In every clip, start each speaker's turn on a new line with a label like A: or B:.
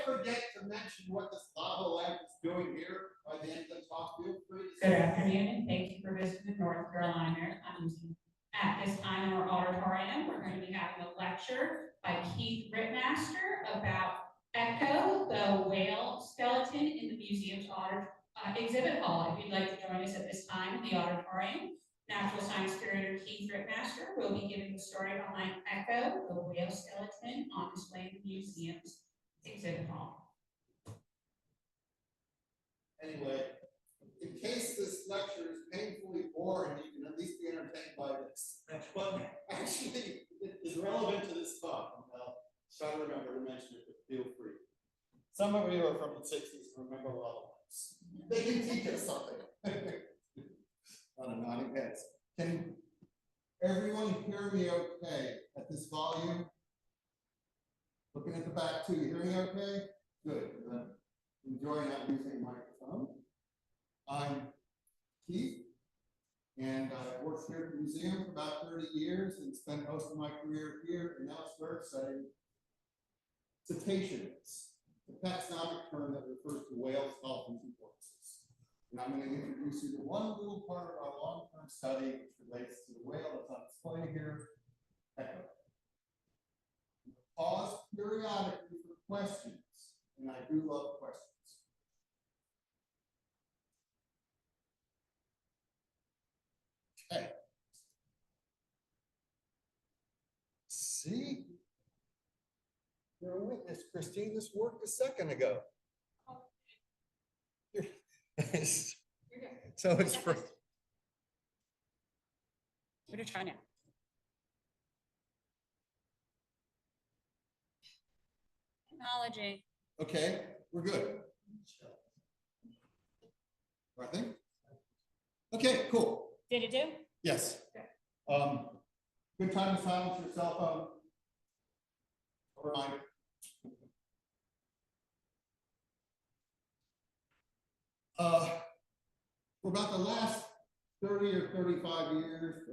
A: forget to mention what this lava lamp is doing here by the end of the talk, feel free to
B: Good afternoon, and thank you for visiting the North Carolina Maritime Museum. At this time in our auditorium, we're going to be having a lecture by Keith Rittmaster about Echo, the whale skeleton in the museum's exhibit hall. If you'd like to join us at this time in the auditorium, Natural Science Curator Keith Rittmaster will be giving the story behind Echo, the whale skeleton, on display in the museum's exhibit hall.
A: Anyway, in case this lecture is painfully boring, you can at least be entertained by this. But actually, it is relevant to this talk. Try to remember to mention it, but feel free. Some of you are from the 60s and remember lava lamps. They can teach us something. On a nodding heads. Can everyone hear me okay at this volume? Looking at the back too, you hear me okay? Good. Enjoy not using a microphone. I'm Keith, and I've worked here at the museum for about 30 years and spent most of my career here and elsewhere studying cetaceans, a taxonomic term that refers to whales, dolphins, and porpoises. And I'm going to introduce you to one little part of our long-term study which relates to the whale that's on display here. Echo. Pause periodically for questions, and I do love questions. Okay. See? You're a witness, Christine. This worked a second ago. So it's for.
B: We're going to try now. Technology.
A: Okay, we're good. I think. Okay, cool.
B: Did it do?
A: Yes.
B: Okay.
A: Good time to silence your cell phone. Or mine. For about the last 30 or 35 years,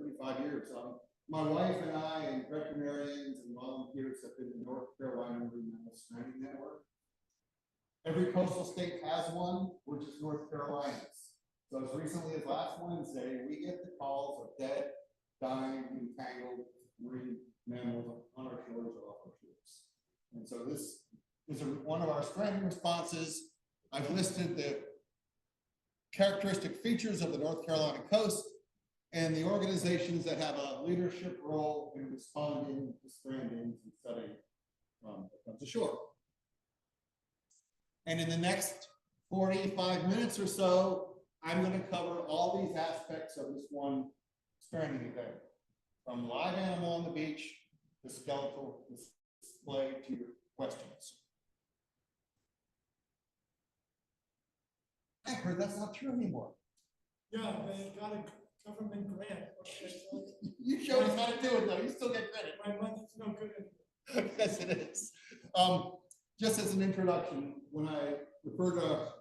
A: my wife and I and veterinarians and volunteers have been in the North Carolina Marine Mammal Stranding Network. Every coastal state has one, we're just North Carolinians. So as recently as last Wednesday, we get the calls of dead, dying, entangled marine mammals on our shores or off our shores. And so this is one of our stranding responses. I've listed the characteristic features of the North Carolina coast and the organizations that have a leadership role in responding to strandings and studying that comes ashore. And in the next 45 minutes or so, I'm going to cover all these aspects of this one stranding event, from live animal on the beach to skeletal display to your questions. I heard that's not true anymore.
C: Yeah, they got a government grant.
A: You showed us how to do it, though. You still get credit.
C: My money's no good anymore.
A: Yes, it is. Just as an introduction, when I refer to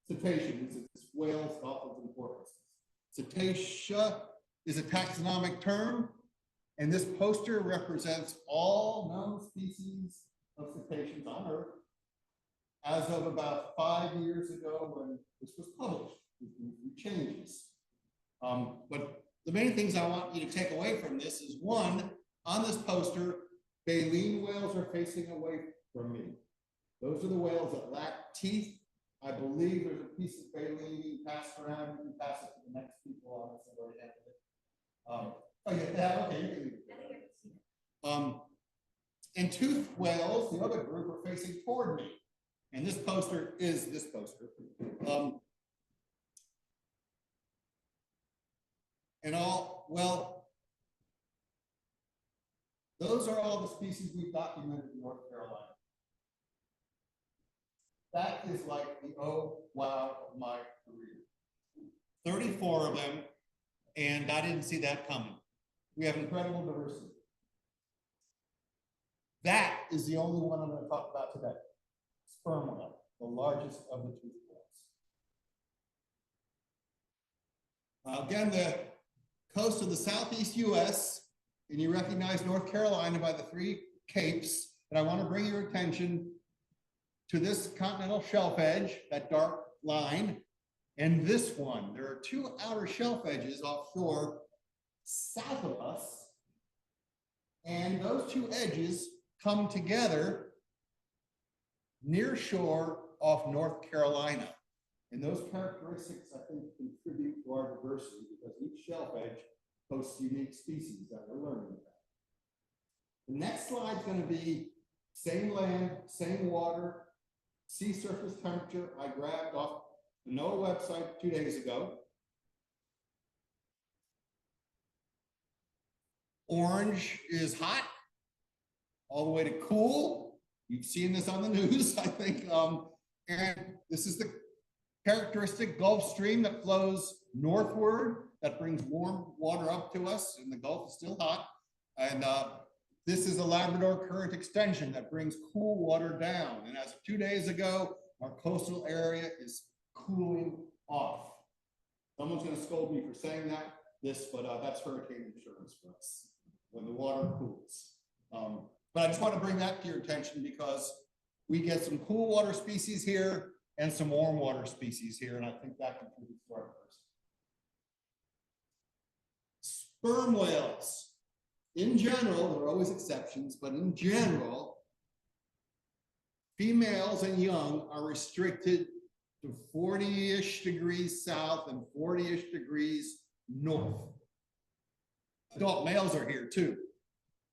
A: cetaceans, it's whales, dolphins, and porpoises. Cetacea is a taxonomic term, and this poster represents all known species of cetaceans on Earth as of about 5 years ago when this was published. With changes. But the main things I want you to take away from this is, one, on this poster, baleen whales are facing away from me. Those are the whales that lack teeth. I believe there's a piece of baleen being passed around. You can pass it to the next people on this. Already have it. Oh yeah, okay, you can leave it. And toothed whales, the other group, are facing toward me. And this poster is this poster. Those are all the species we've documented in North Carolina. That is like the oh wow of my career. 34 of them, and I didn't see that coming. We have incredible diversity. That is the only one I'm going to talk about today. Sperm whale, the largest of the toothed whales. Again, the coast of the southeast US, and you recognize North Carolina by the 3 capes, and I want to bring your attention to this continental shelf edge, that dark line, and this one. There are two outer shelf edges offshore south of us, and those two edges come together near shore off North Carolina. And those characteristics, I think, contribute to our diversity because each shelf edge hosts unique species that we're learning about. The next slide is going to be same land, same water, sea surface temperature. I grabbed off the NOAA website 2 days ago. Orange is hot, all the way to cool. You've seen this on the news, I think. And this is the characteristic Gulf Stream that flows northward, that brings warm water up to us, and the Gulf is still hot. And this is a Labrador Current extension that brings cool water down. And as of 2 days ago, our coastal area is cooling off. Someone's going to scold me for saying but that's hurricane insurance for us when the water cools. But I just want to bring that to your attention because we get some cool water species here and some warm water species here, and I think that contributes to our diversity. Sperm whales. In general, there are always exceptions, but in general, females and young are restricted to 40-ish degrees south and 40-ish degrees north. Adult males are here too,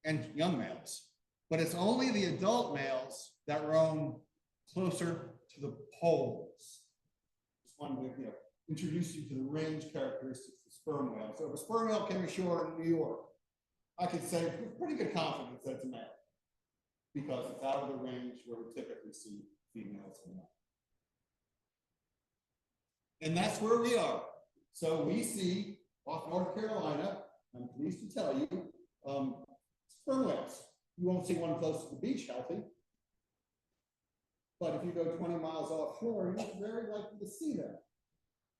A: and young males. But it's only the adult males that roam closer to the poles. Just wanted to introduce you to the range characteristics of sperm whales. So if a sperm whale came ashore in New York, I could say with pretty good confidence that it's a male because it's out of the range where we typically see females and young. And that's where we are. So we see off North Carolina, I'm pleased to tell you, sperm whales. You won't see one close to the beach healthy. But if you go 20 miles offshore, you're very likely to see them.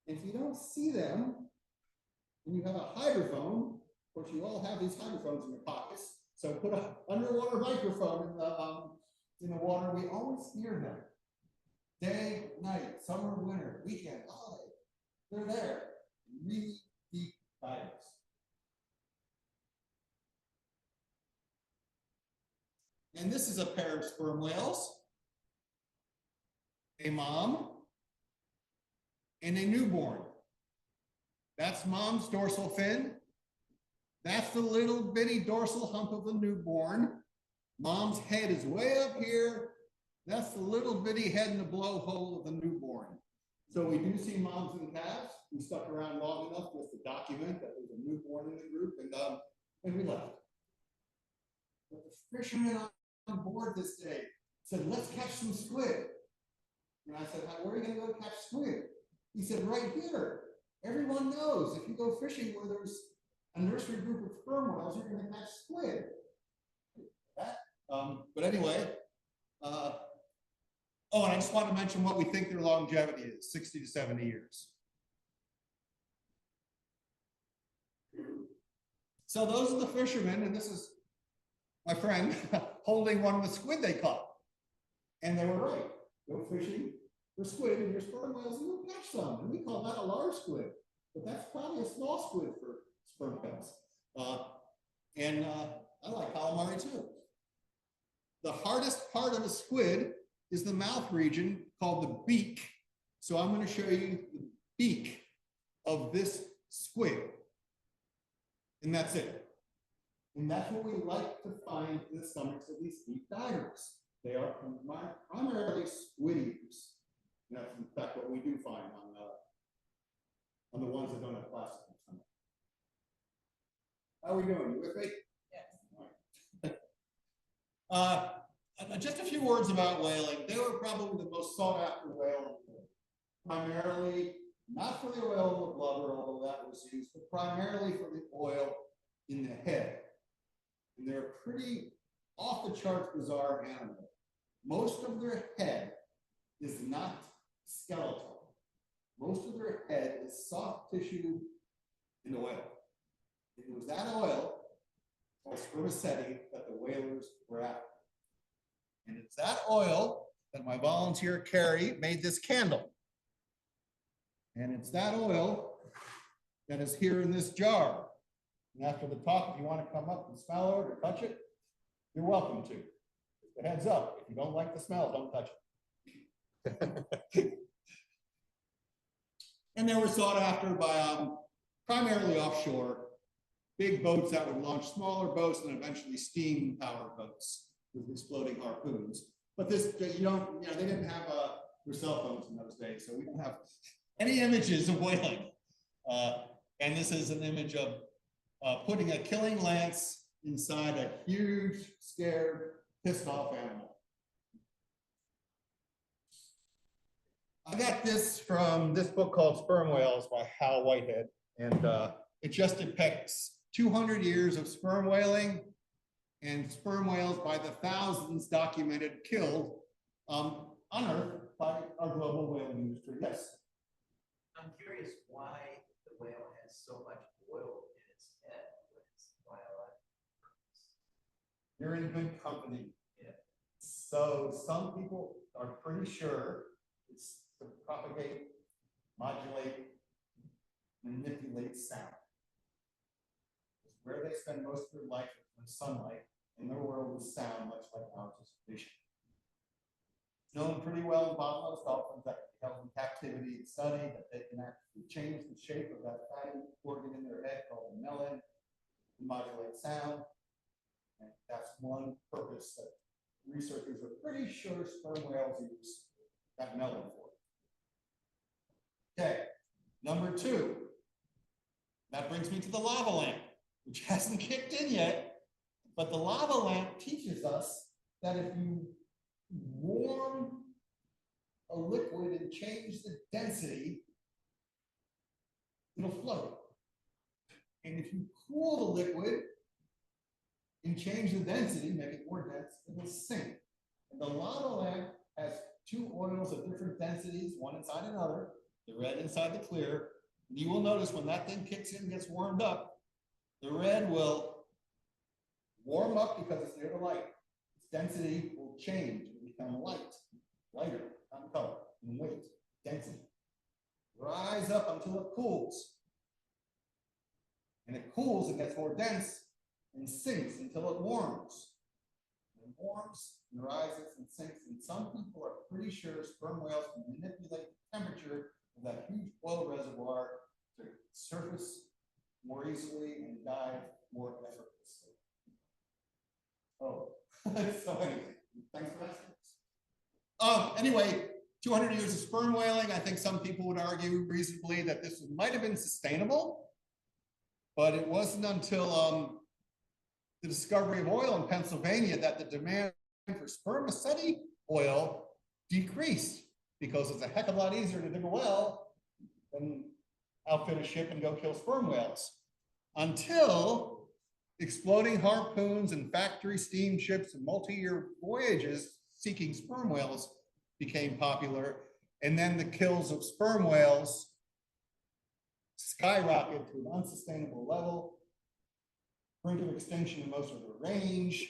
A: And if you don't see them, and you have a hydrophone, of course, you all have these hydrophones in your pockets. So put an underwater microphone in the water. We always hear them. Day, night, summer, winter, weekend, holiday. They're there. Really deep divers. And this is a pair of sperm whales. A mom and a newborn. That's mom's dorsal fin. That's the little bitty dorsal hump of the newborn. Mom's head is way up here. That's the little bitty head in the blowhole of the newborn. So we do see moms and calves. We stuck around long enough just to document that there's a newborn in the group, and we left. But the fishermen on board this day said, let's catch some squid. And I said, where are you going to go catch squid? He said, right here. Everyone knows if you go fishing where there's a nursery group of sperm whales, you're going to catch squid. But anyway, oh, and I just want to mention what we think their longevity is, 60 to 70 years. So those are the fishermen, and this is my friend holding one of the squid they caught. And they were right. Go fishing for squid and your sperm whales, and you'll catch some. And we call that a large squid. But that's probably a small squid for sperm whales. I like calamari too. The hardest part of a squid is the mouth region called the beak. So I'm going to show you the beak of this squid. And that's it. And that's what we like to find in the stomachs of these deep divers. They are primarily squid eaters. And that's in fact what we do find on the ones that don't have plastic in the stomach. How are we doing? You with me? Yes. Just a few words about whaling. They were probably the most sought after whale, primarily not for the oil of the blubber, although that was used, but primarily for the oil in the head. And they're a pretty off the charts bizarre animal. Most of their head is not skeletal. Most of their head is soft tissue and oil. It was that oil, called spermaceti, that the whalers were after. And it's that oil that my volunteer Carrie made this candle. And it's that oil that is here in this jar. And after the talk, if you want to come up and smell it or touch it, you're welcome to. Just a heads up, if you don't like the smell, don't touch it. And they were sought after by primarily offshore, big boats that would launch smaller boats and eventually steam powered boats with exploding harpoons. But this, they didn't have their cell phones in those days, so we don't have any images of whaling. And this is an image of putting a killing lance inside a huge, scared, pissed off animal. I got this from this book called Sperm Whales by Hal Whitehead, and it just depicts 200 years of sperm whaling and sperm whales by the thousands documented killed on Earth by our global whaling industry. Yes?
D: I'm curious why the whale has so much oil in its head when it's biological.
A: You're in good company.
D: Yeah.
A: So some people are pretty sure it's to propagate, modulate, manipulate sound. It's where they spend most of their life in sunlight, and their world is sound, much like ours is vision. It's known pretty well in bottlenose dolphins that can be held in captivity and studied, that they can actually change the shape of that fatty organ in their head called the melon to modulate sound. And that's one purpose that researchers are pretty sure sperm whales use that melon for. Okay, number 2. That brings me to the lava lamp, which hasn't kicked in yet, but the lava lamp teaches us that if you warm a liquid and change the density, it'll float. And if you cool the liquid and change the density, make it more dense, it'll sink. And the lava lamp has 2 oils of different densities, one inside another, the red inside the clear. And you will notice when that thing kicks in and gets warmed up, the red will warm up because it's near the light. Its density will change and become lighter, on color, and weight, density. Rise up until it cools. And it cools and gets more dense and sinks until it warms. And it warms and rises and sinks. And some people are pretty sure sperm whales can manipulate the temperature of that huge oil reservoir to surface more easily and dive more effortlessly. Oh, so anyway, thanks for asking. Anyway, 200 years of sperm whaling. I think some people would argue reasonably that this might have been sustainable, but it wasn't until the discovery of oil in Pennsylvania that the demand for spermaceti oil decreased, because it's a heck of a lot easier to dig a well than outfit a ship and go kill sperm whales. Until exploding harpoons and factory steamships and multi-year voyages seeking sperm whales became popular, and then the kills of sperm whales skyrocketed to an unsustainable level, brink of extinction in most of their range.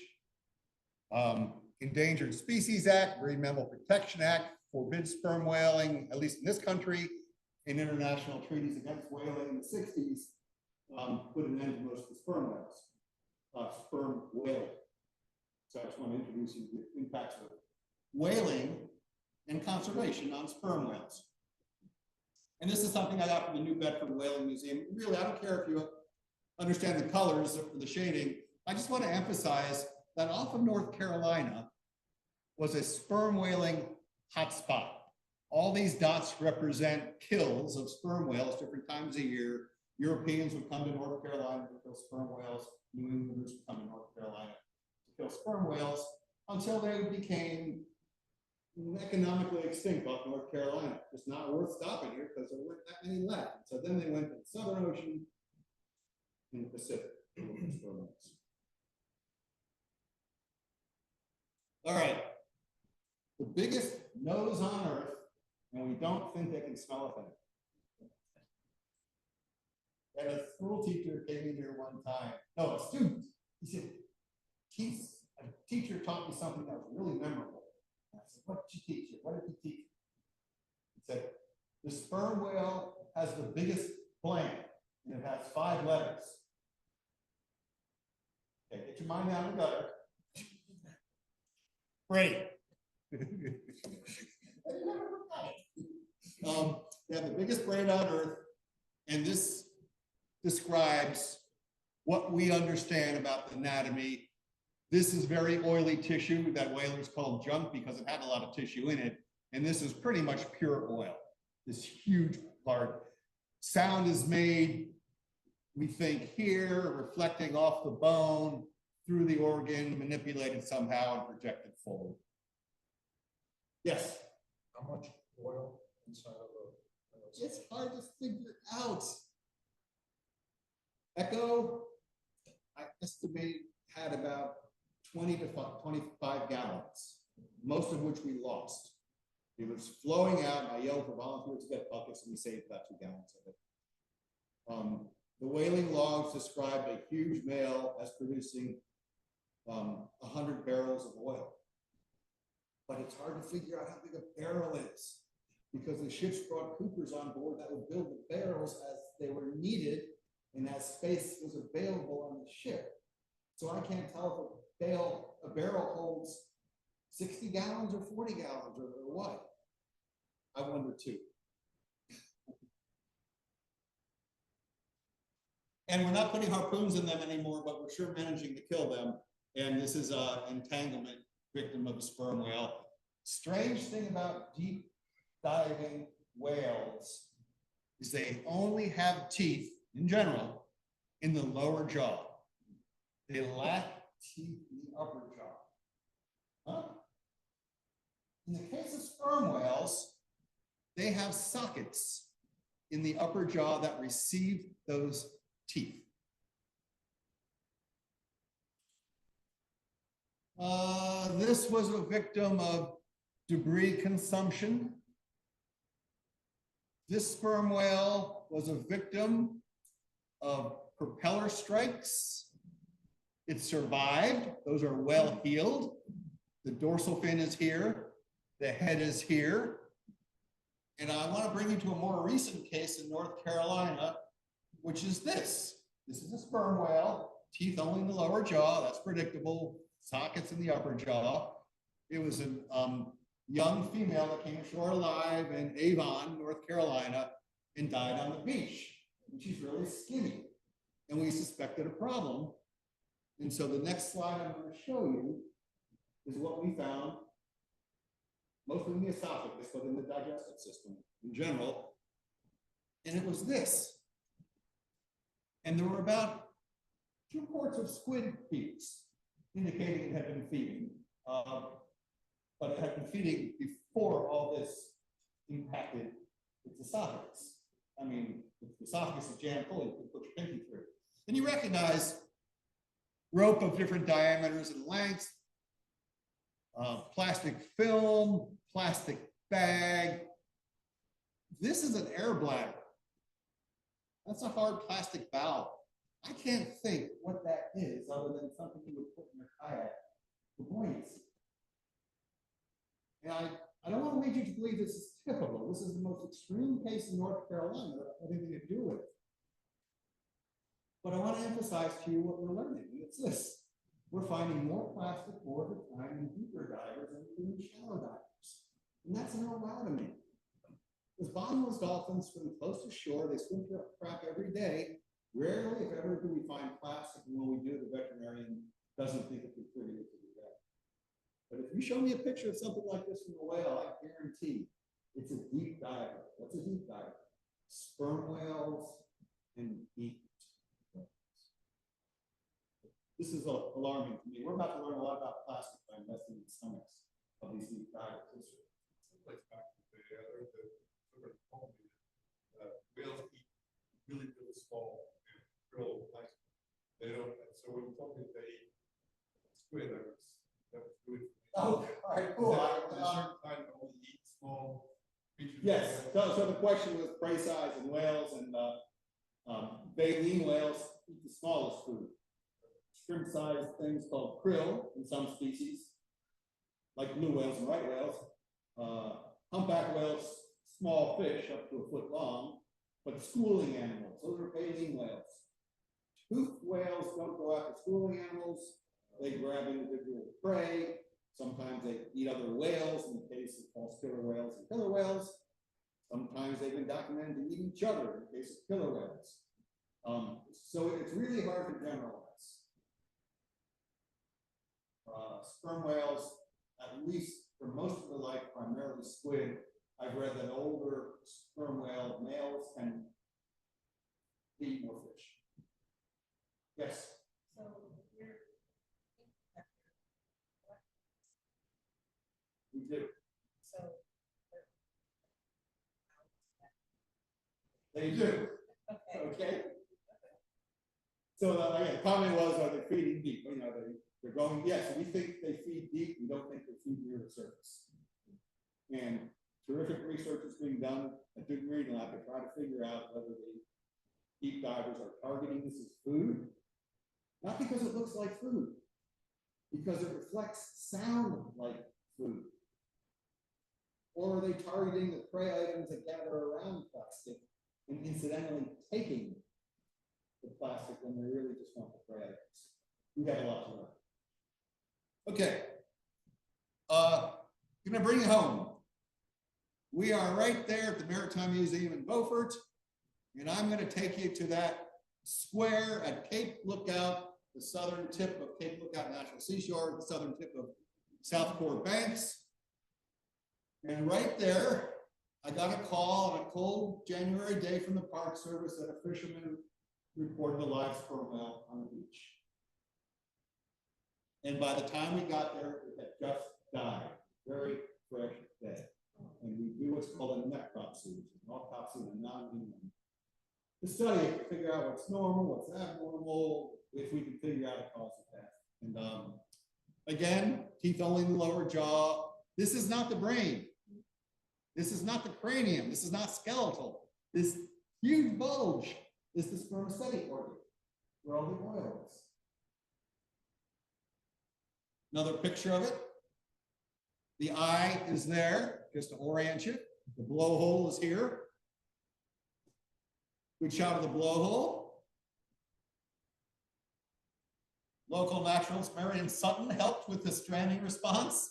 A: Endangered Species Act, Marine Mammal Protection Act forbids sperm whaling, at least in this country, and international treaties against whaling in the 60s put an end to most of the sperm whales, sperm whaling. So I just want to introduce you to the impacts of whaling and conservation on sperm whales. And this is something I got from the New Bedford Whaling Museum. Really, I don't care if you understand the colors or the shading. I just want to emphasize that off of North Carolina was a sperm whaling hotspot. All these dots represent kills of sperm whales different times a year. Europeans would come to North Carolina to kill sperm whales. New Englanders would come to North Carolina to kill sperm whales until they became economically extinct off North Carolina. Just not worth stopping here because there weren't that many left. So then they went to the Southern Ocean and the Pacific. All right. The biggest nose on Earth, and we don't think they can smell a thing. And a school teacher came in here one time. No, a student. He said, a teacher taught me something that was really memorable. I said, what did you teach you? What did you teach? He said, the sperm whale has the biggest blank, and it has 5 letters. Okay, get your mind out of the gutter. Great. They have the biggest brain on Earth, and this describes what we understand about the anatomy. This is very oily tissue that whalers called junk because it had a lot of tissue in it, and this is pretty much pure oil, this huge part. Sound is made, we think, here, reflecting off the bone, through the organ, manipulated somehow and projected forward. Yes?
E: How much oil inside of a?
A: It's hard to figure out. Echo, I estimate, had about 20 to 25 gallons, most of which we lost. It was flowing out, and I yelled for volunteers to get buckets, and we saved about 2 gallons of it. The whaling logs described a huge male as producing 100 barrels of oil. But it's hard to figure out how big a barrel is, because the ships brought coopers on board that would build the barrels as they were needed and as space was available on the ship. So I can't tell if a barrel holds 60 gallons or 40 gallons or what. I wonder too. And we're not putting harpoons in them anymore, but we're sure managing to kill them. And this is an entanglement victim of a sperm whale. Strange thing about deep diving whales is they only have teeth, in general, in the lower jaw. They lack teeth in the upper jaw. Huh? In the case of sperm whales, they have sockets in the upper jaw that receive those teeth. This was a victim of debris consumption. This sperm whale was a victim of propeller strikes. It survived. Those are well healed. The dorsal fin is here. The head is here. And I want to bring you to a more recent case in North Carolina, which is this. This is a sperm whale, teeth only in the lower jaw. That's predictable. Sockets in the upper jaw. It was a young female that came ashore alive in Avon, North Carolina, and died on the beach. And she's really skinny. And we suspected a problem. And so the next slide I'm going to show you is what we found, mostly in the esophagus, but in the digestive system in general. And it was this. And there were about 2 quarts of squid beaks, indicating it had been feeding. But it had been feeding before all this impacted its esophagus. I mean, if the esophagus is jammed full, you can put your pinky through. And you recognize rope of different diameters and lengths, plastic film, plastic bag. This is an air bladder. That's a hard plastic valve. I can't think what that is other than something you would put in your kayak for buoyancy. And I don't want to lead you to believe this is typical. This is the most extreme case in North Carolina that has anything to do with it. But I want to emphasize to you what we're learning, and it's this. We're finding more plastic more of the time in deeper divers than in shallow divers. And that's an wow to me. Because bottlenose dolphins swim close to shore, they swim through crap every day. Rarely, if ever, do we find plastic, and when we do, the veterinarian doesn't think it contributed to the death. But if you show me a picture of something like this from a whale, I guarantee it's a deep diver. What's a deep diver? Sperm whales and deep whales. This is alarming to me. We're about to learn a lot about plastic by investing in the stomachs of these deep divers.
E: Someplace back in the Bay, I heard that somebody told me that whales eat really, really small and krill plastic. They don't, and so when you told me they eat squid, that was really.
A: Oh, all right, cool.
E: Is there a certain kind of only eat small creatures?
A: Yes. So the question was prey size in whales, and baleen whales eat the smallest food. Shrimp-sized things called krill in some species. like blue whales and right whales. Humpback whales, small fish up to a foot long, but schooling animals, those are baleen whales. Toothed whales don't go after schooling animals. They grab individual prey. Sometimes they eat other whales, in the case of false killer whales and killer whales. Sometimes they've been documented to eat each other, in the case of killer whales. So it's really hard to generalize. Sperm whales, at least for most of their life, primarily squid. I've read that older sperm whale males can eat more fish. Yes?
F: So you're.
A: We do.
F: So.
A: They do.
F: Okay.
A: Okay. So again, the comment was, are they feeding deep? You know, they're going, yes, we think they feed deep. We don't think they feed near the surface. And terrific research is being done at Duke Marine Lab to try to figure out whether the deep divers are targeting this as food, not because it looks like food, because it reflects sound like food. Or are they targeting the prey items that gather around plastic and incidentally taking the plastic when they really just want the prey items? We have a lot to learn. Okay. Gonna bring it home. We are right there at the Maritime Museum in Beaufort, and I'm going to take you to that square at Cape Lookout, the southern tip of Cape Lookout National Seashore, the southern tip of South Port Banks. And right there, I got a call on a cold January day from the Park Service that a fisherman reported a live sperm whale on the beach. And by the time we got there, it had just died, very fresh dead. And we do what's called a necropsy, which is an autopsy in a non-human, to study it, to figure out what's normal, what's abnormal, if we can figure out a cause of death. And again, teeth only in the lower jaw. This is not the brain. This is not the cranium. This is not skeletal. This huge bulge is the spermaceti organ, where all the oil is. Another picture of it. The eye is there, just to orient you. The blowhole is here. Good shot of the blowhole. Local naturalist Marion Sutton helped with the stranding response.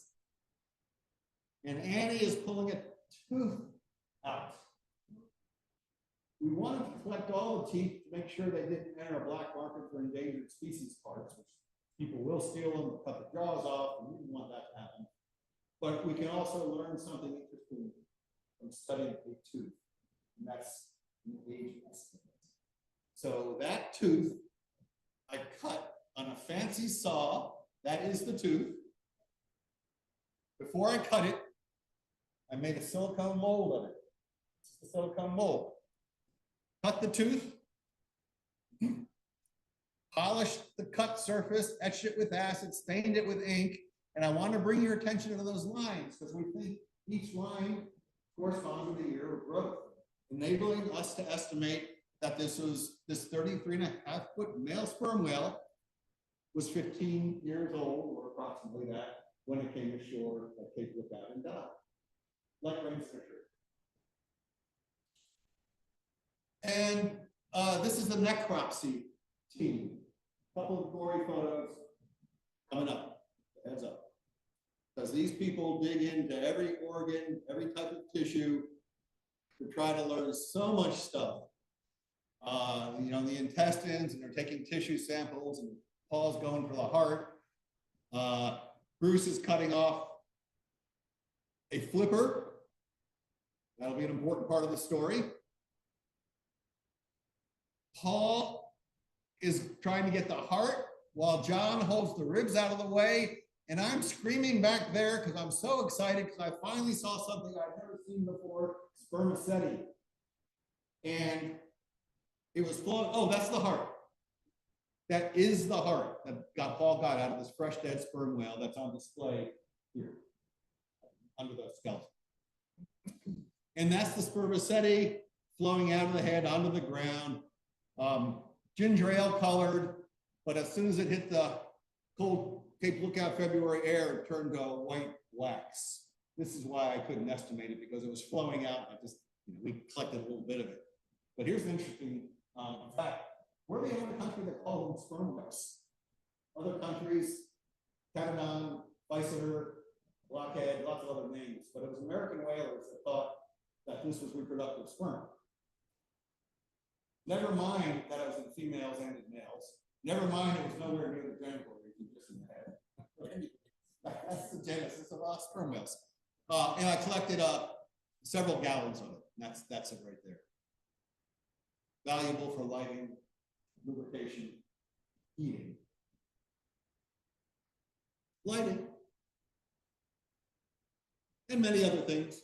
A: And Annie is pulling a tooth out. We wanted to collect all the teeth to make sure they didn't enter a black market for endangered species parts, which people will steal them, cut the jaws off, and we didn't want that to happen. But we can also learn something interesting from studying a tooth, and that's an age estimate. So that tooth, I cut on a fancy saw, that is the tooth. Before I cut it, I made a silicone mold of it. This is the silicone mold. Cut the tooth, polished the cut surface, etched it with acid, stained it with ink, and I want to bring your attention to those lines because we think each line corresponds with a year of growth, enabling us to estimate that this 33.5-foot male sperm whale was 15 years old, or approximately that, when it came ashore at Cape Lookout and died. Like rain signature. And this is the necropsy team. A couple of gory photos coming up. Heads up. Because these people dig into every organ, every type of tissue to try to learn so much stuff. You know, the intestines, and they're taking tissue samples, and Paul's going for the heart. Bruce is cutting off a flipper. That'll be an important part of the story. Paul is trying to get the heart while John holds the ribs out of the way. And I'm screaming back there because I'm so excited because I finally saw something I've never seen before, spermaceti. And it was flowing. Oh, that's the heart. That is the heart that Paul got out of this fresh dead sperm whale that's on display here under the skeleton. And that's the spermaceti flowing out of the head onto the ground. Ginger ale colored, but as soon as it hit the cold Cape Lookout February air, it turned to a white wax. This is why I couldn't estimate it, because it was flowing out. I just, we collected a little bit of it. But here's an interesting fact. We're the only country that calls them sperm whales. Other countries, Catadon, Bisoner, Blockhead, lots of other names, but it was American whalers that thought that this was reproductive sperm. Never mind that it was in females and in males. Never mind it was nowhere near the genital region, just in the head. That's the genesis of sperm whales. And I collected several gallons of it. That's it right there. Valuable for lighting, lubrication, heating. Lighting. And many other things.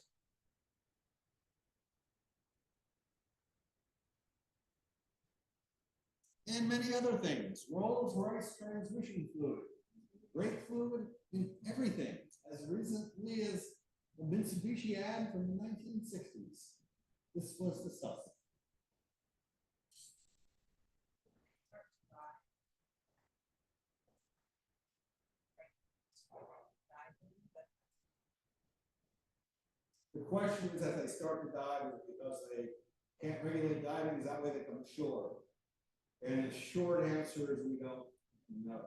A: And many other things. Rolls-Royce transmission fluid, brake fluid in everything, as recently as the Mitsubishi ad from the 1960s. This was the stuff. The question is, as they start to dive, is because they can't regulate diving, is that way they come ashore? And the short answer is we don't know.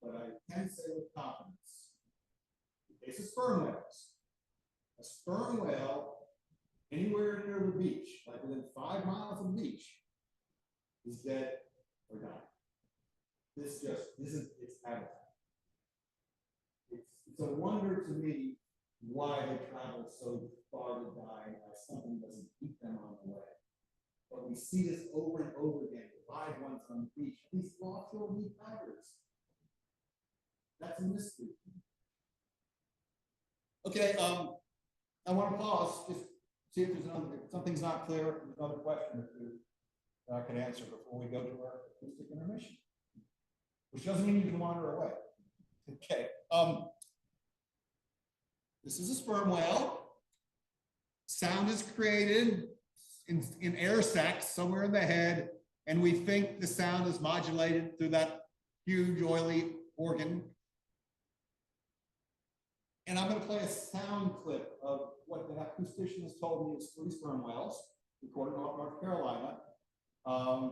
A: But I can say with confidence, in the case of sperm whales, a sperm whale anywhere near the beach, like within 5 miles of the beach, is dead or dying. This isn't its habitat. It's a wonder to me why they travel so far to die, as something doesn't keep them on the way. But we see this over and over again, live ones on the beach, these offshore reef divers. That's a mystery. Okay, I want to pause, just see if there's if something's not clear, if there's another question or two that I can answer before we go to our acoustic intermission. Which doesn't mean you can wander away. Okay. This is a sperm whale. Sound is created in air sacs somewhere in the head, and we think the sound is modulated through that huge oily organ. And I'm going to play a sound clip of what the acoustician has told me is 3 sperm whales recorded off North Carolina. And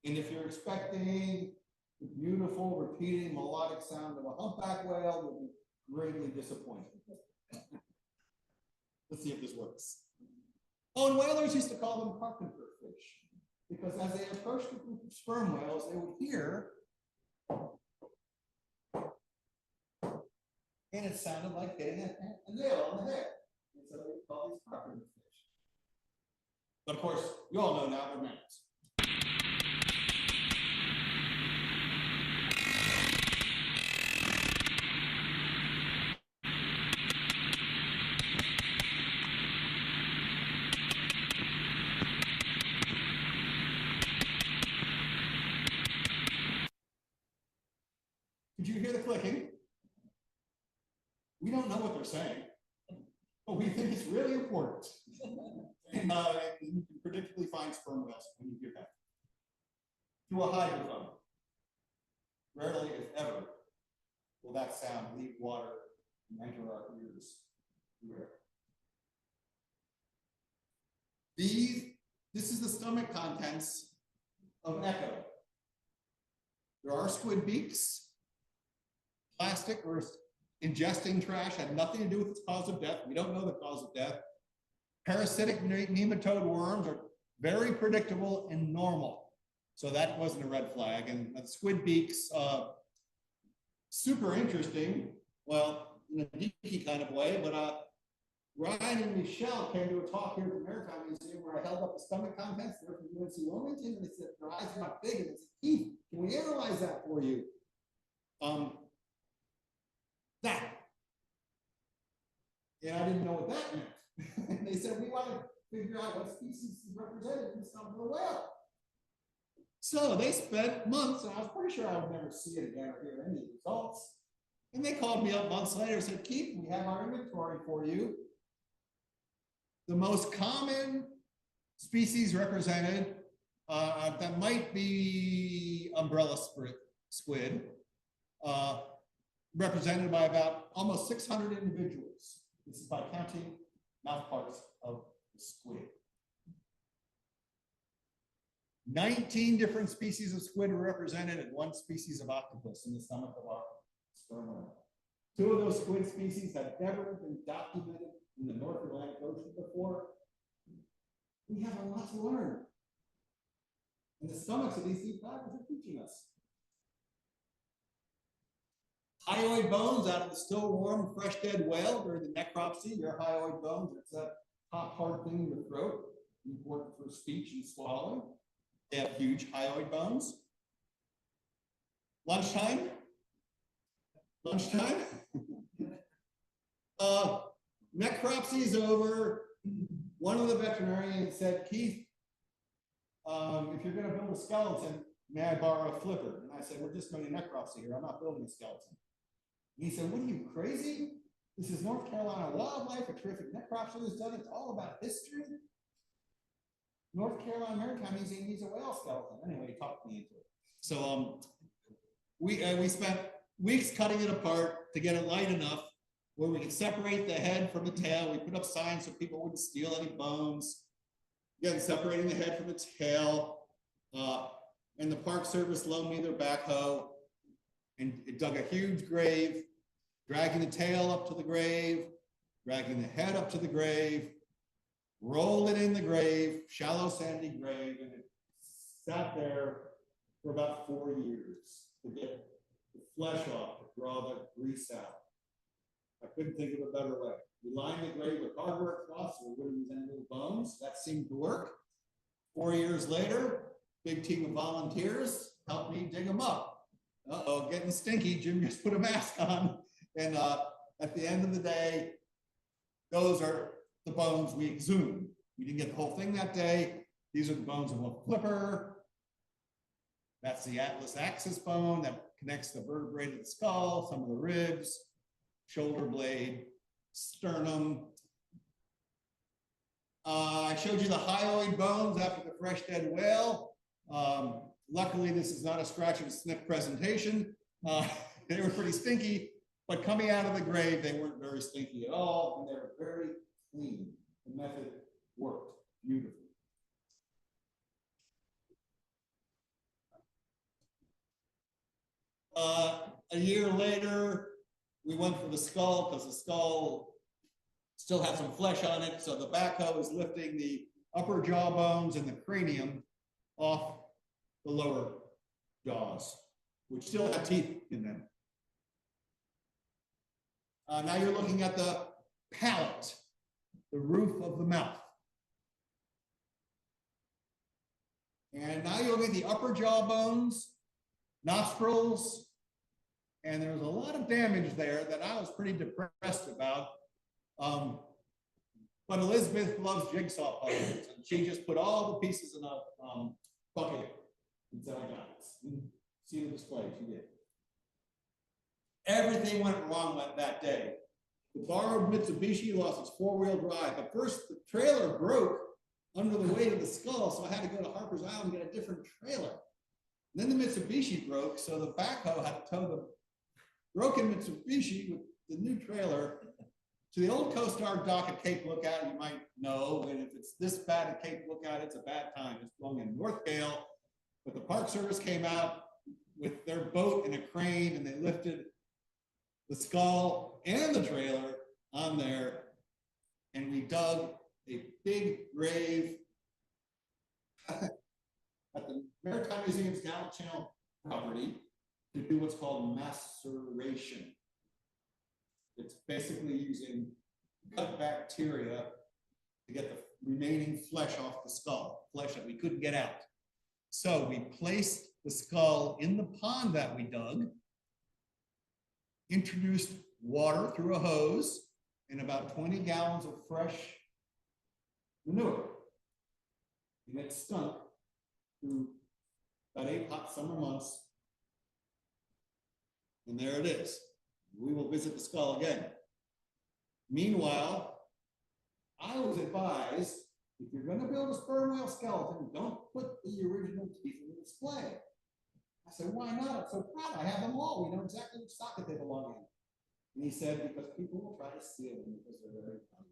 A: if you're expecting the beautiful, repeating, melodic sound of a humpback whale, you'll be greatly disappointed. Let's see if this works. Oh, and whalers used to call them carpenter fish, because as they approached the group of sperm whales, they would hear, and it sounded like getting a nail on the head. And so they call these carpenter fish. But of course, you all know now they're males. Did you hear the clicking? We don't know what they're saying, but we think it's really important. And you can predictably find sperm whales when you hear that. Through a hydrophone. Rarely, if ever, will that sound leave water and enter our ears. Rare. This is the stomach contents of Echo. There are squid beaks. Plastic or ingesting trash had nothing to do with its cause of death. We don't know the cause of death. Parasitic nematode worms are very predictable and normal. So that wasn't a red flag. And the squid beaks, super interesting. Well, in a geeky kind of way, but Ryan and Michelle came to a talk here at the Maritime Museum where I held up the stomach contents there from UNC Wilmington, and they said, their eyes are not big, and it's teeth. Can we analyze that for you? That. And I didn't know what that meant. And they said, we want to figure out what species is represented in the stomach of the whale. So they spent months, and I was pretty sure I would never see it again or hear any results. And they called me up months later and said, Keith, we have our inventory for you. The most common species represented that might be umbrella squid, represented by about almost 600 individuals. This is by counting mouth parts of the squid. 19 different species of squid were represented and 1 species of octopus in the stomach of our sperm whale. 2 of those squid species have never been documented in the North Atlantic Ocean before. We have a lot to learn. And the stomachs of these sea divers are teaching us. Hyoid bones out of the still warm, fresh dead whale during the necropsy. Your hyoid bones, it's that top hard thing in your throat, important for speech and swallowing. They have huge hyoid bones. Lunchtime. Necropsy is over. One of the veterinarians said, Keith, if you're going to build a skeleton, may I borrow a flipper? And I said, we're just doing a necropsy here. I'm not building a skeleton. And he said, what are you, crazy? This is North Carolina wildlife, a terrific necropsy was done. It's all about history. North Carolina Maritime Museum needs a whale skeleton. Anyway, he talked me into it. So we spent weeks cutting it apart to get it light enough where we could separate the head from the tail. We put up signs so people wouldn't steal any bones. Again, separating the head from the tail. And the Park Service loaned me their backhoe. And it dug a huge grave, dragging the tail up to the grave, dragging the head up to the grave, rolled it in the grave, shallow sandy grave, and it sat there for about 4 years to get the flesh off, to draw the grease out. I couldn't think of a better way. We lined the grave with hardware cloths, so we wouldn't lose any little bones. That seemed to work. 4 years later, big team of volunteers helped me dig them up. Uh-oh, getting stinky. Jim just put a mask on. And at the end of the day, those are the bones we exhumed. We didn't get the whole thing that day. These are the bones of a flipper. That's the atlas axis bone that connects the vertebrae to the skull, some of the ribs, shoulder blade, sternum. I showed you the hyoid bones after the fresh dead whale. Luckily, this is not a scratch and sniff presentation. They were pretty stinky, but coming out of the grave, they weren't very stinky at all, and they were very clean. The method worked beautifully. A year later, we went for the skull because the skull still had some flesh on it. So the backhoe is lifting the upper jaw bones and the cranium off the lower jaws, which still have teeth in them. Now you're looking at the palate, the roof of the mouth. And now you're looking at the upper jaw bones, nostrils, and there's a lot of damage there that I was pretty depressed about. But Elizabeth loves jigsaw puzzles, and she just put all the pieces in a bucket and said, I got this. See the display, she did. Everything went wrong that day. The borrowed Mitsubishi lost its four-wheel drive, but first the trailer broke under the weight of the skull, so I had to go to Harper's Island and get a different trailer. And then the Mitsubishi broke, so the backhoe had to tow the broken Mitsubishi with the new trailer to the old Coast Guard dock at Cape Lookout. You might know, and if it's this bad at Cape Lookout, it's a bad time. It's blowing in North Gale, but the Park Service came out with their boat and a crane, and they lifted the skull and the trailer on there, and we dug a big grave at the Maritime Museum's Gallup Channel property to do what's called maceration. It's basically using gut bacteria to get the remaining flesh off the skull, flesh that we couldn't get out. So we placed the skull in the pond that we dug, introduced water through a hose and about 20 gallons of fresh manure. And it stunk through about 8 hot summer months. And there it is. We will visit the skull again. Meanwhile, I was advised, if you're going to build a sperm whale skeleton, don't put the original teeth in the display. I said, why not? I'm so proud. I have them all. We know exactly which socket they belong in. And he said, because people will try to steal them because they're very funny.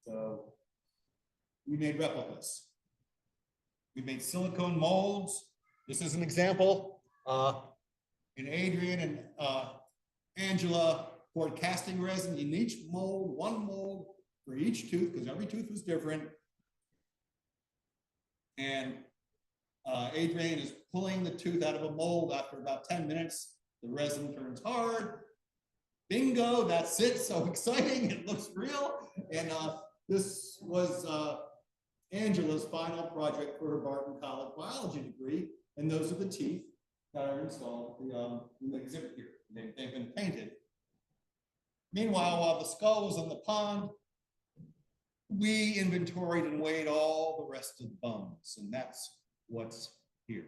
A: So we made replicas. We made silicone molds. This is an example. And Adrian and Angela poured casting resin in each mold, one mold for each tooth, because every tooth was different. And Adrian is pulling the tooth out of a mold after about 10 minutes. The resin turns hard. Bingo, that's it. So exciting. It looks real. And this was Angela's final project for her Barton College biology degree. And those are the teeth that are installed in the exhibit here. They've been painted. Meanwhile, while the skull was in the pond, we inventoried and weighed all the rest of the bones, and that's what's here.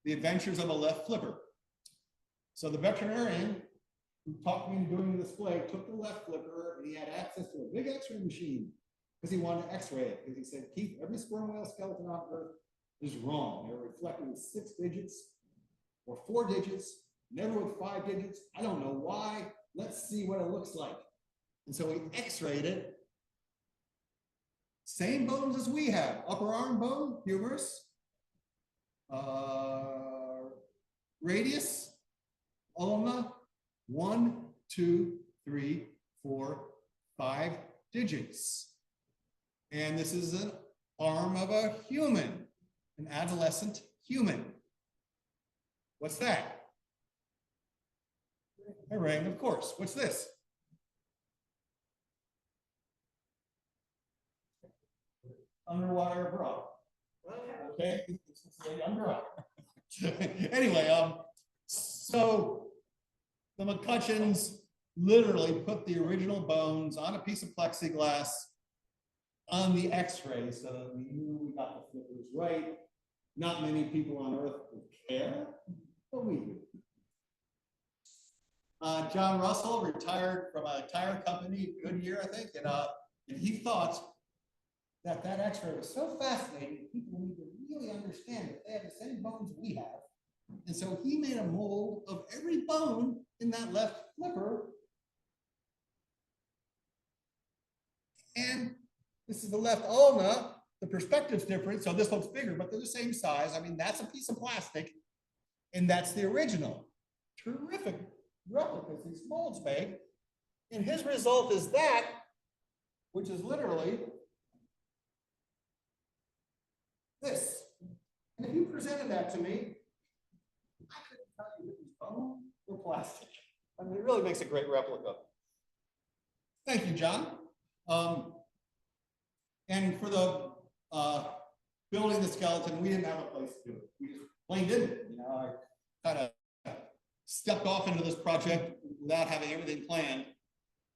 A: The adventures of a left flipper. So the veterinarian who talked me into doing the display took the left flipper, and he had access to a big x-ray machine because he wanted to x-ray it, because he said, Keith, every sperm whale skeleton on Earth is wrong. They're reflected with 6 digits or 4 digits, never with 5 digits. I don't know why. Let's see what it looks like. And so we x-rayed it. Same bones as we have. Upper arm bone, humerus. Radius, ulna, 1, 2, 3, 4, 5 digits. And this is an arm of a human, an adolescent human. What's that? A ring, of course. What's this? Underwater bra. Okay, it's underwater. Anyway, so the McCutcheons literally put the original bones on a piece of plexiglass on the x-ray so that we knew we got the flippers right. Not many people on Earth would care, but we do. John Russell retired from a tire company, Goodyear, I think, and he thought that x-ray was so fascinating, people need to really understand that they have the same bones we have. And so he made a mold of every bone in that left flipper. And this is the left ulna. The perspective's different, so this looks bigger, but they're the same size. I mean, that's a piece of plastic, and that's the original. Terrific replicas these molds made. And his result is that, which is literally this. And if you presented that to me, I couldn't tell you if it was bone or plastic. I mean, it really makes a great replica. Thank you, John. And for the building the skeleton, we didn't have a place to do it. We just plain didn't. You know, I kind of stepped off into this project without having everything planned.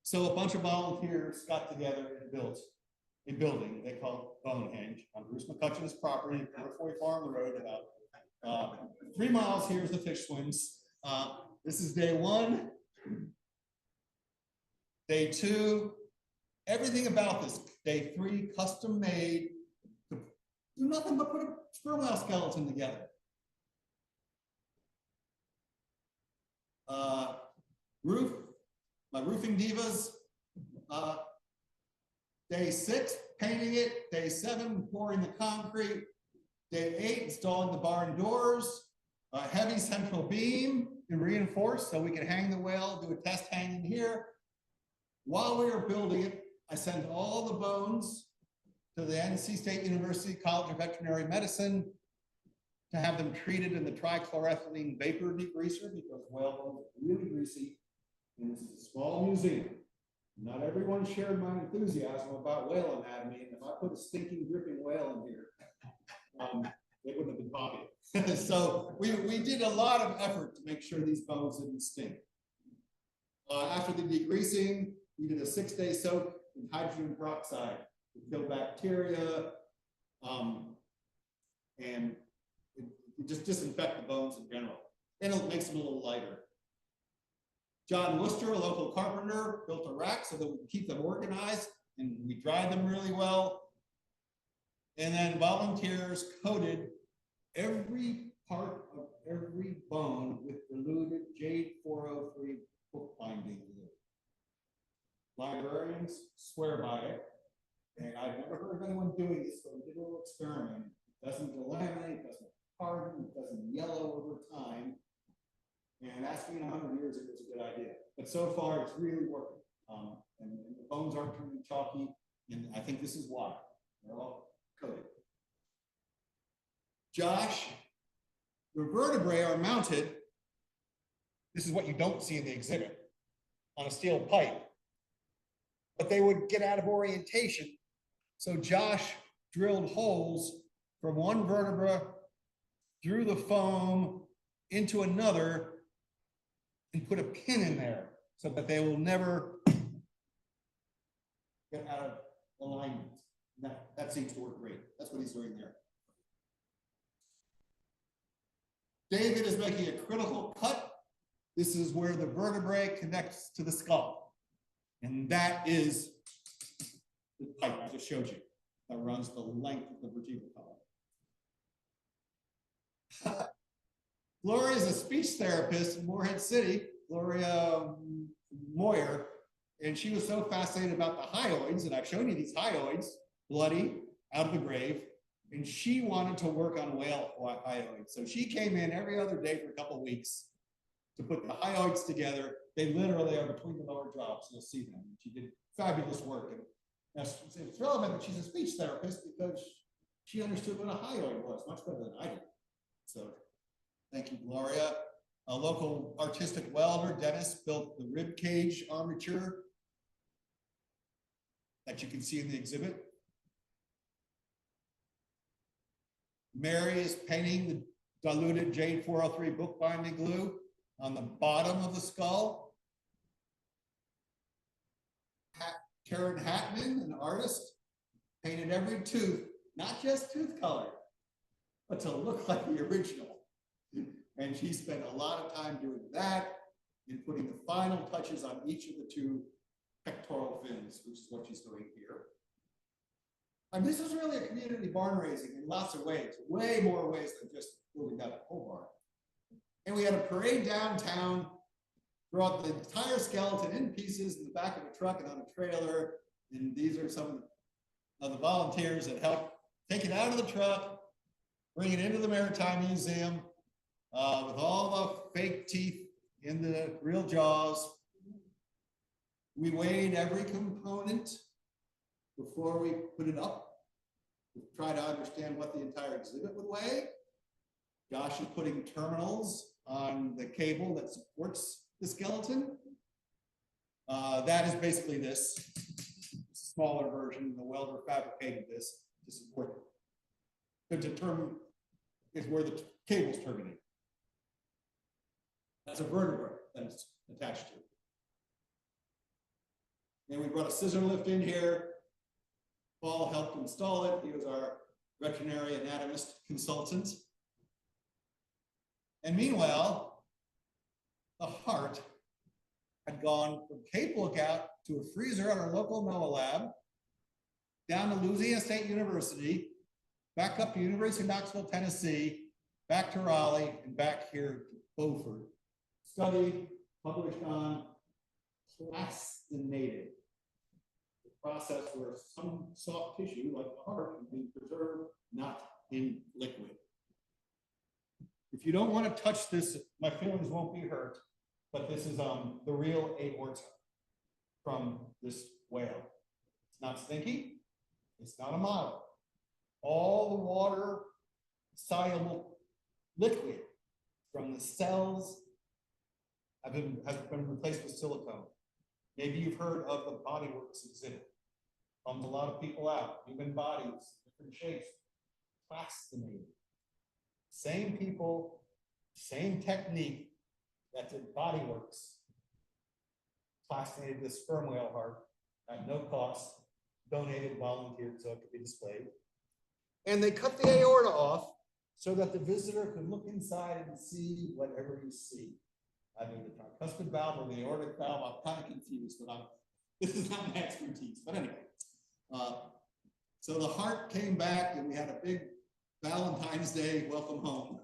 A: So a bunch of volunteers got together and built a building they called Bonehenge on Bruce McCutcheon's property, Northway Farm Road, about 3 miles. Here's the fish swims. This is day 1. Day 2, everything about this. Day 3, custom made. Do nothing but put a sperm whale skeleton together. Roof, my roofing divas. Day 6, painting it. Day 7, pouring the concrete. Day 8, installing the barn doors. A heavy central beam and reinforced so we can hang the whale, do a test hanging here. While we were building it, I sent all the bones to the NC State University College of Veterinary Medicine to have them treated in the trichloroethylene vapor degreaser because whale bones are really greasy. And this is a small museum. Not everyone shared my enthusiasm about whale anatomy, and if I put a stinking, dripping whale in here, it wouldn't have been popular. So we did a lot of effort to make sure these bones didn't stink. After the degreasing, we did a 6-day soak in hydrogen peroxide to kill bacteria, and it just disinfect the bones in general. And it makes them a little lighter. John Worcester, a local carpenter, built a rack so that we could keep them organized, and we dried them really well. And then volunteers coated every part of every bone with diluted jade 403 bookbinding glue. Librarians swear by it, and I've never heard of anyone doing this, but we did a little experiment. It doesn't delaminate, doesn't harden, it doesn't yellow over time. And asking in 100 years, it was a good idea. But so far, it's really working. And the bones aren't turning chalky, and I think this is why. They're all coated. Josh, the vertebrae are mounted. This is what you don't see in the exhibit, on a steel pipe. But they would get out of orientation. So Josh drilled holes from one vertebra through the foam into another and put a pin in there so that they will never get out of alignment. That seems to work great. That's what he's doing there. David is making a critical cut. This is where the vertebrae connects to the skull. And that is the pipe I just showed you that runs the length of the vertebral column. Gloria is a speech therapist in Morehead City, Gloria Moyer, and she was so fascinated about the hyoids, and I've shown you these hyoids, bloody, out of the grave, and she wanted to work on whale hyoids. So she came in every other day for a couple of weeks to put the hyoids together. They literally are between the lower jaws. You'll see them. She did fabulous work. And it's relevant that she's a speech therapist because she understood what a hyoid was much better than I did. So thank you, Gloria. A local artistic welder, Dennis, built the rib cage armature that you can see in the exhibit. Mary is painting the diluted jade 403 bookbinding glue on the bottom of the skull. Karen Hatman, an artist, painted every tooth, not just tooth color, but to look like the original. And she spent a lot of time doing that and putting the final touches on each of the two pectoral fins, which is what she's doing here. And this is really a community barn raising in lots of ways, way more ways than just building that pole barn. And we had a parade downtown, brought the entire skeleton in pieces in the back of a truck and on a trailer. And these are some of the volunteers that helped take it out of the truck, bring it into the Maritime Museum with all the fake teeth in the real jaws. We weighed every component before we put it up to try to understand what the entire exhibit would weigh. Josh is putting terminals on the cable that supports the skeleton. That is basically this smaller version. The welder fabricated this to support it. To determine is where the cables terminate. That's a vertebra that it's attached to. And we brought a scissor lift in here. Paul helped install it. He was our veterinary anatomist consultant. And meanwhile, the heart had gone from Cape Lookout to a freezer at our local NOAA lab, down to Louisiana State University, back up to University of Knoxville, Tennessee, back to Raleigh, and back here to Beaufort. Studied, published on plastinated, the process where some soft tissue, like the heart, can be preserved, not in liquid. If you don't want to touch this, my feelings won't be hurt, but this is the real aorta from this whale. It's not stinky. It's not a model. All the water soluble liquid from the cells has been replaced with silicone. Maybe you've heard of the Bodyworks exhibit. Comes a lot of people out, human bodies, different shapes, plastinated. Same people, same technique that did Bodyworks, plastinated this sperm whale heart at no cost, donated, volunteered so it could be displayed. And they cut the aorta off so that the visitor could look inside and see whatever you see. Either the tricuspid valve or the aortic valve. I'm kind of confused, but this is not my expertise. But anyway, So the heart came back and we had a big Valentine's Day welcome home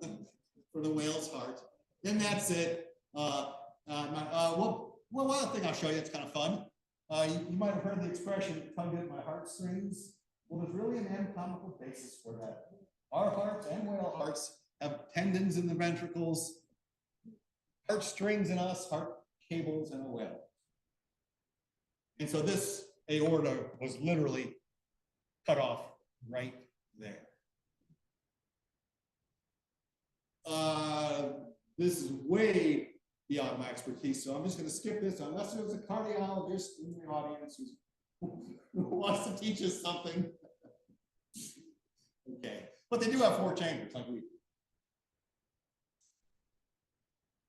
A: for the whale's heart. Then that's it. One other thing I'll show you, it's kind of fun. You might have heard the expression, tugged at my heartstrings. Well, there's really an anatomical basis for that. Our hearts and whale hearts have tendons in the ventricles, heartstrings in us, heart cables in a whale. And so this aorta was literally cut off right there. This is way beyond my expertise, so I'm just going to skip this unless there's a cardiologist in the audience who wants to teach us something. Okay, but they do have 4 chambers, like we do.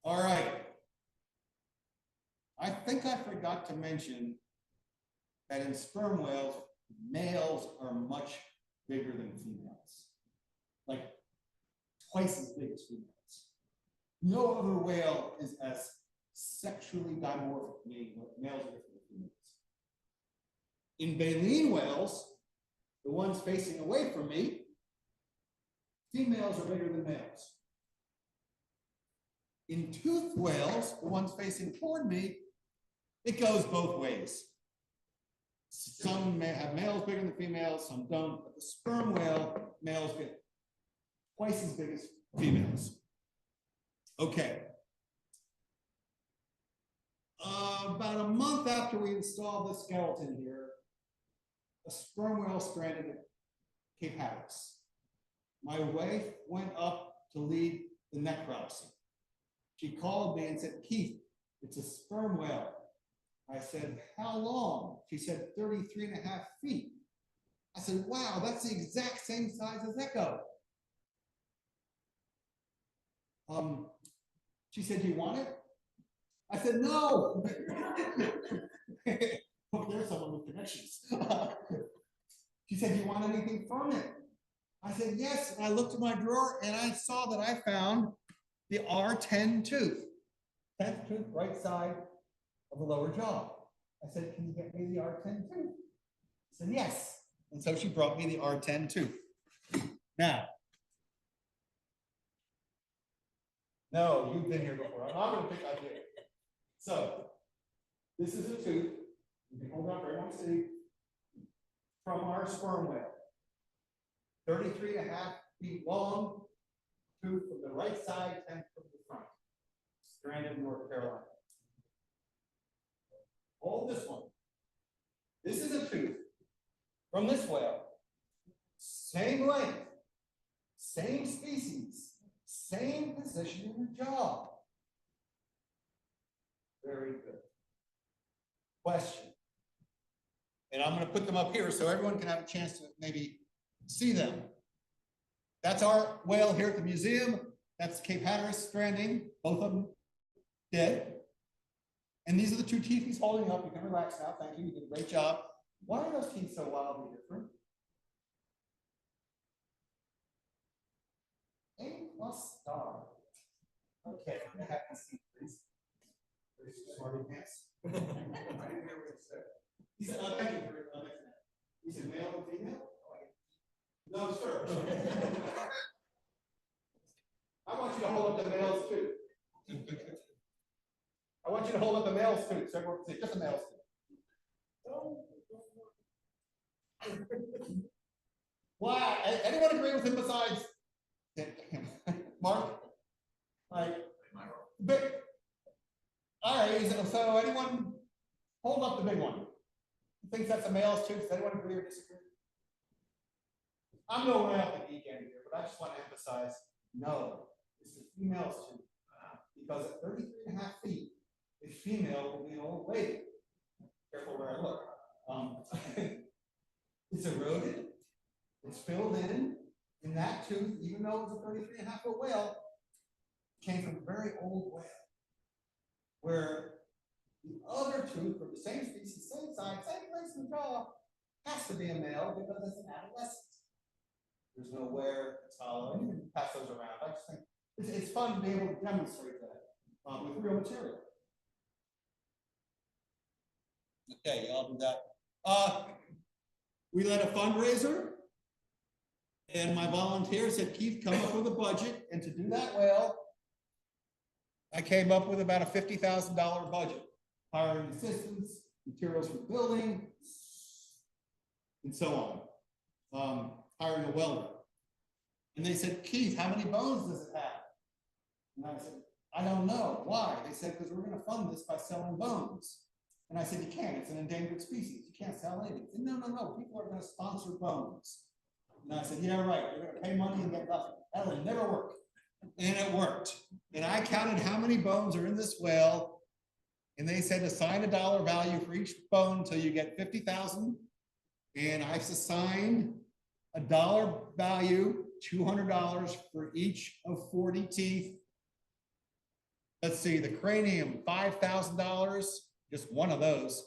A: All right. I think I forgot to mention that in sperm whales, males are much bigger than females, like twice as big as females. No other whale is as sexually dimorphic, meaning males are different than females. In baleen whales, the ones facing away from me, females are bigger than males. In toothed whales, the ones facing toward me, it goes both ways. Some may have males bigger than females, some don't, but the sperm whale, males get twice as big as females. Okay. About a month after we installed the skeleton here, a sperm whale stranded at Cape Hatteras. My wife went up to lead the necropsy. She called me and said, Keith, it's a sperm whale. I said, how long? She said, 33.5 feet. I said, wow, that's the exact same size as Echo. She said, do you want it? I said, no. Oh, there's someone with connections. She said, do you want anything from it? I said, yes. And I looked at my drawer and I saw that I found the R10 tooth. 10th tooth, right side of the lower jaw. I said, can you get me the R10 tooth? I said, yes. And so she brought me the R10 tooth. Now, no, you've been here before. I'm not going to pick on you. So, this is a tooth. You can hold up very nicely from our sperm whale. 33.5 feet long, tooth from the right side, 10th from the front. Stranded in North Carolina. Hold this one. This is a tooth from this whale. Same length, same species, same position in the jaw. Very good. Question. And I'm going to put them up here so everyone can have a chance to maybe see them. That's our whale here at the museum. That's Cape Hatteras stranding, both of them dead. And these are the 2 teeth he's holding up. You can relax now. Thank you. You did a great job. Why are those teeth so wildly different? A+ star. Okay, I'm gonna have to see, please. There's smarty pants. I didn't hear what it said. He said, thank you for that. He said, male and female? No, sir. I want you to hold up the males too. I want you to hold up the male's tooth, so everyone can see, just a male's tooth. Wow, anyone agree with him besides him? Mark? Like, but, all right, so anyone hold up the big one? Who thinks that's a male's tooth? Does anyone agree or disagree? I'm no way off the deep end here, but I just want to emphasize, no, it's the female's tooth. Because at 33.5 feet, a female will be an old lady. Careful where I look. It's eroded, it's filled in, and that tooth, even though it was a 33.5 foot whale, came from a very old whale. Where the other tooth from the same species, same size, same place in the jaw, has to be a male because it's an adolescent. There's no wear, it's hollow, and you can pass those around. I just think it's fun to be able to demonstrate that with real material. Okay, I'll do that. We led a fundraiser. And my volunteer said, Keith, come up with a budget. And to do that well, I came up with about a $50,000 budget, hiring assistants, materials for building, and so on, hiring a welder. And they said, Keith, how many bones does it have? And I said, I don't know. Why? They said, because we're going to fund this by selling bones. And I said, you can't. It's an endangered species. You can't sell anything. Said, no, people are going to sponsor bones. And I said, yeah, right. You're going to pay money and get nothing. That'll never work. And it worked. And I counted how many bones are in this whale. And they said, assign a dollar value for each bone until you get 50,000. And I assigned a dollar value, $200 for each of 40 teeth. Let's see, the cranium, $5,000, just one of those.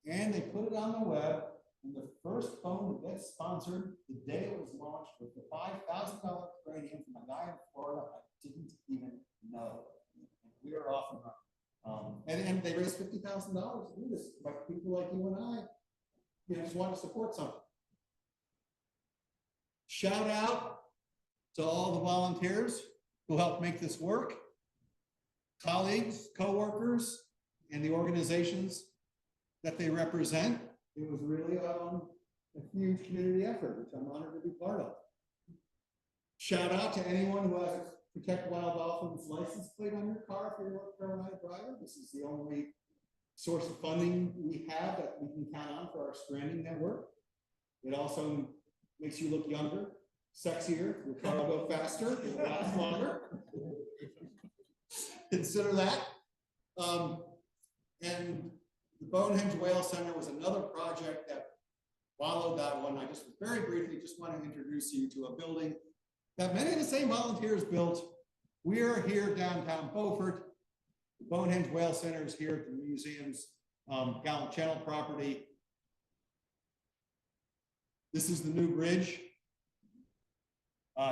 A: And they put it on the web. And the first bone that gets sponsored the day it was launched was the $5,000 cranium from a guy in Florida I didn't even know. We were off and running. And they raised $50,000 to do this. Like people like you and I, just want to support something. Shout out to all the volunteers who helped make this work, colleagues, co-workers, and the organizations that they represent. It was really a huge community effort, which I'm honored to be part of. Shout out to anyone who has a Protect Wild Dolphins license plate on your car if you're a North Carolina driver. This is the only source of funding we have that we can count on for our stranding network. It also makes you look younger, sexier, your car will go faster, it will last longer. Consider that. And the Bonehenge Whale Center was another project that followed that one. I just very briefly just want to introduce you to a building that many of the same volunteers built. We are here downtown Beaufort. The Bonehenge Whale Center is here at the museum's Gallant Channel property. This is the new bridge.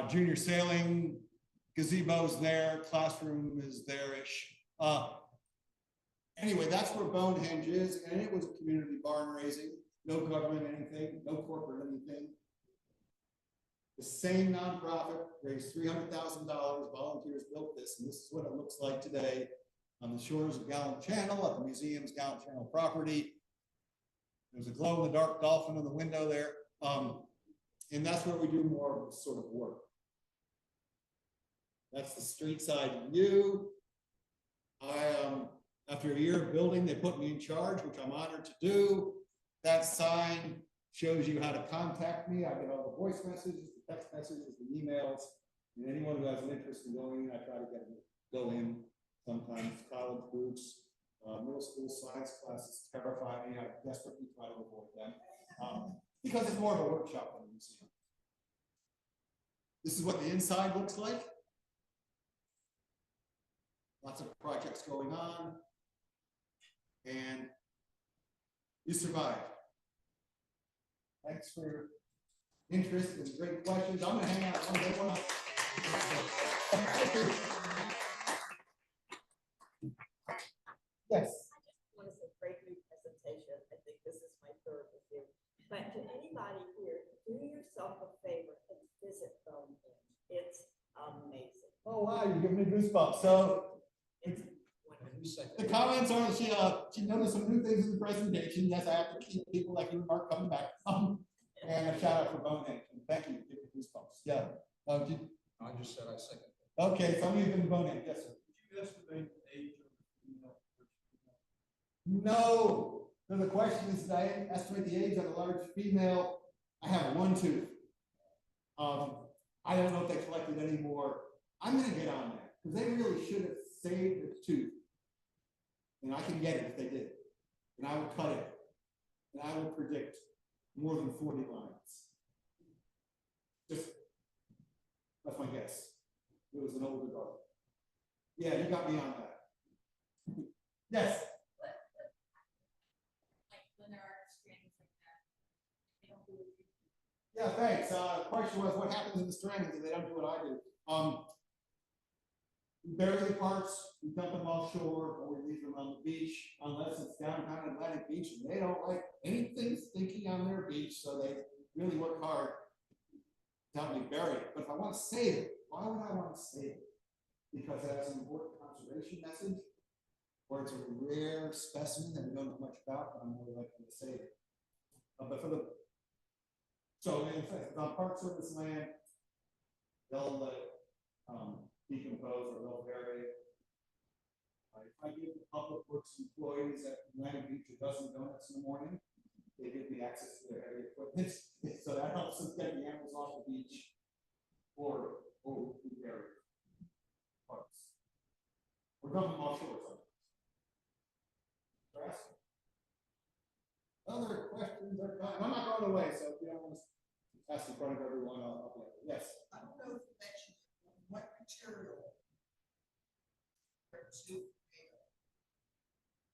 A: Junior sailing, gazebo's there, classroom is there-ish. Anyway, that's where Bonehenge is, and it was a community barn raising, no government anything, no corporate anything. The same nonprofit raised $300,000, volunteers built this, and this is what it looks like today on the shores of Gallant Channel at the museum's Gallant Channel property. There's a glow-in-the-dark dolphin in the window there, and that's where we do more of this sort of work. That's the street side view. After a year of building, they put me in charge, which I'm honored to do. That sign shows you how to contact me. I get all the voice messages, the text messages, the emails, and anyone who has an interest in going in, I try to get them to go in. Sometimes college groups, middle school science classes terrify me. I desperately try to avoid them because it's more of a workshop than a museum. This is what the inside looks like. Lots of projects going on. And you survived. Thanks for your interest and great questions. I'm going to hang out one day. Yes.
F: I just want to say great new presentation. I think this is my third with you. But to anybody here, do yourself a favor and visit Bonehenge. It's amazing.
A: Oh wow, you're giving me goosebumps. So the comments are she noticed some new things in the presentation. Yes, I have to keep people like you and Mark coming back. And a shout out for Bonehenge. Thank you. Give me goosebumps. Yeah.
G: I just said I second.
A: Okay, some of you have been Bonehenge. Yes, sir.
C: Did you estimate the age of the female?
A: No. So the question is, did I estimate the age of a large female? I have one tooth. I don't know if they collected any more. I'm going to get on that because they really should have saved the tooth. And I can get it if they did. And I will cut it. And I will predict more than 40 lines. Just, that's my guess. It was an older dog. Yeah, you got me on that. Yes.
B: Like when there are strings like that, they don't do it.
A: Yeah, thanks. The question was, what happens in the strandings if they don't do what I do? We bury the parts, we dump them offshore, or we leave them on the beach, unless it's downtown Atlantic Beach and they don't like anything stinky on their beach. beach, so they really work hard to help me bury it. But if I want to save it, why would I want to save it? Because it has an important conservation message, or it's a rare specimen that we don't know much about, and I'm more likely to save it. So in fact, on Park Service land, they'll let it decompose, or they'll bury it. If I give the public works employees at Atlantic Beach a dozen donuts in the morning, they give me access to their heavy equipment, so that helps us get the animals off the beach, or we bury parts. We're dumping them offshore sometimes. Other questions are coming. I'm not going away, so if you don't want to ask in front of everyone, I'll play. Yes.
H: I don't know if you mentioned what material.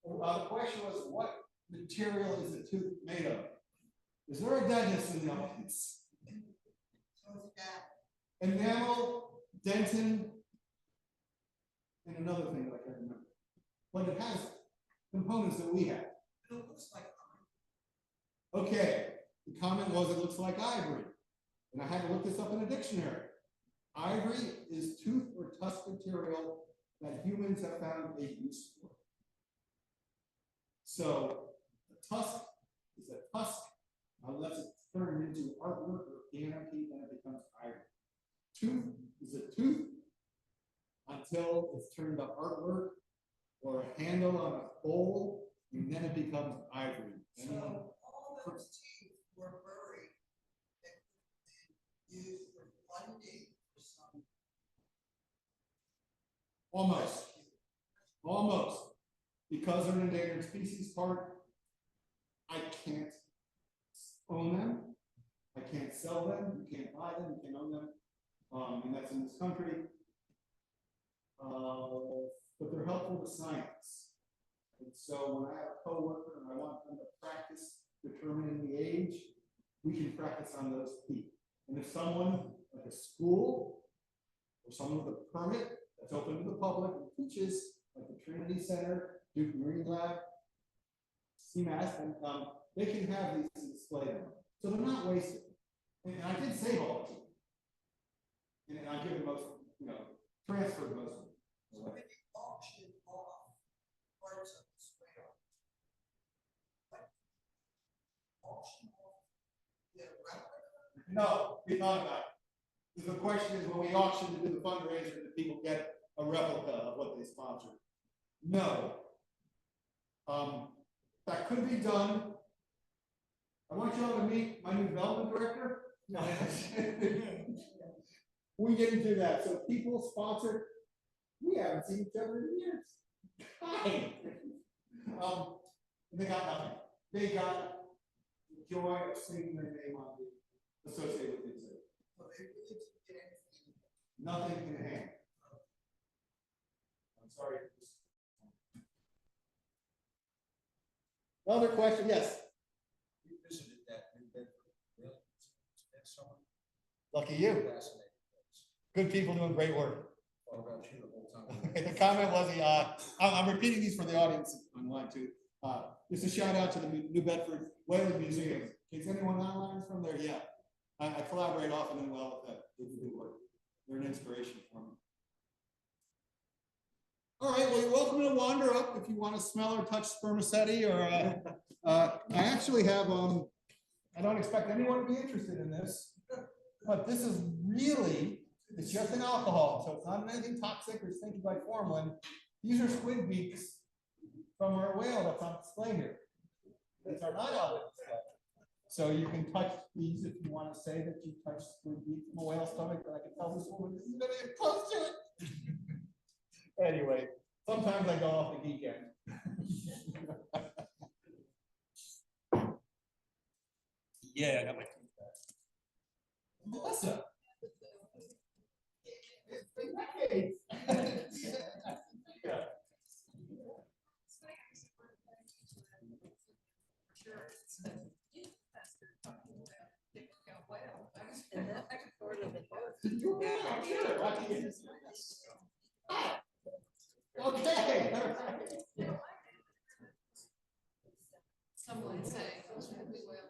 A: The question was, what material is the tooth made of? Is there a dentist in the audience?
H: So is that
A: Enamel, dentin, and another thing that I can't remember. But it has components that we have.
H: it looks like
A: Okay, the comment was it looks like ivory. And I had to look this up in a dictionary. Ivory is tooth or tusk material that humans have found a use for. So the tusk is a tusk unless it's turned into artwork or canopy, then it becomes ivory. Tooth is a tooth until it's turned to artwork or a handle on a bowl, and then it becomes ivory.
H: so all those teeth were buried that could be used for funding for some.
A: Almost. Because they're an endangered species part, I can't own them. I can't sell them. You can't buy them. You can't own them. And that's in this country. But they're helpful to science. And so when I have a coworker and I want them to practice determining the age, we can practice on those teeth. And if someone, like a school, or someone with a permit that's open to the public and teaches, like the Trinity Center, Duke Marine Lab, CMAS, and they can have these to display them. So they're not wasted. And I did save all of them. And I give them most, transferred most of them.
H: So when you auction off parts of this whale, what auction off the replica?
A: No, we thought about it. The question is, when we auction to do the fundraiser, do people get a replica of what they sponsored? No. That could be done. I want you all to meet my new development director. No. We didn't do that. So people sponsored, we haven't seen each other in years. Hi. They got nothing. They got the joy of seeing their name on the associated with the exhibit.
H: So they really didn't get anything.
A: Nothing in hand. I'm sorry. Other question? Yes.
G: We visited that New Bedford, really, that summer.
A: Lucky you.
G: Fascinating place.
A: Good people doing great work.
G: Thought about you the whole time.
A: The comment was, I'm repeating these for the audience online too. Just a shout out to the New Bedford Whaling Museum. In case anyone online is from there, yeah. I collaborate often and well with that. They do good work. They're an inspiration for me. All right, well, you're welcome to wander up if you want to smell or touch spermaceti, or I actually have, I don't expect anyone to be interested in this, but this is really, it's just an alcohol, so it's not anything toxic or stinky like formalin. These are squid beaks from our whale that's on display here. These are not on display. So you can touch these if you want to say that you touched squid beak from a whale stomach, but I can tell this woman isn't going to get close to it. Anyway, sometimes I go off the geek end. Yeah, I got my teeth back. Melissa. It's been decades. Yeah.
F: And that part of the boat.
A: Yeah, I'm sure. Ah, okay.
I: Some would say those really well.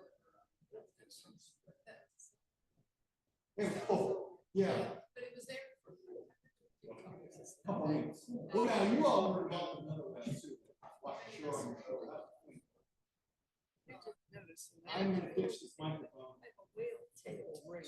A: Yeah,
I: But it was there for.
A: couple weeks. Well, now you all heard about another one too. Watch the show on your show. I'm gonna fix this microphone.
F: Like a whale tail ring.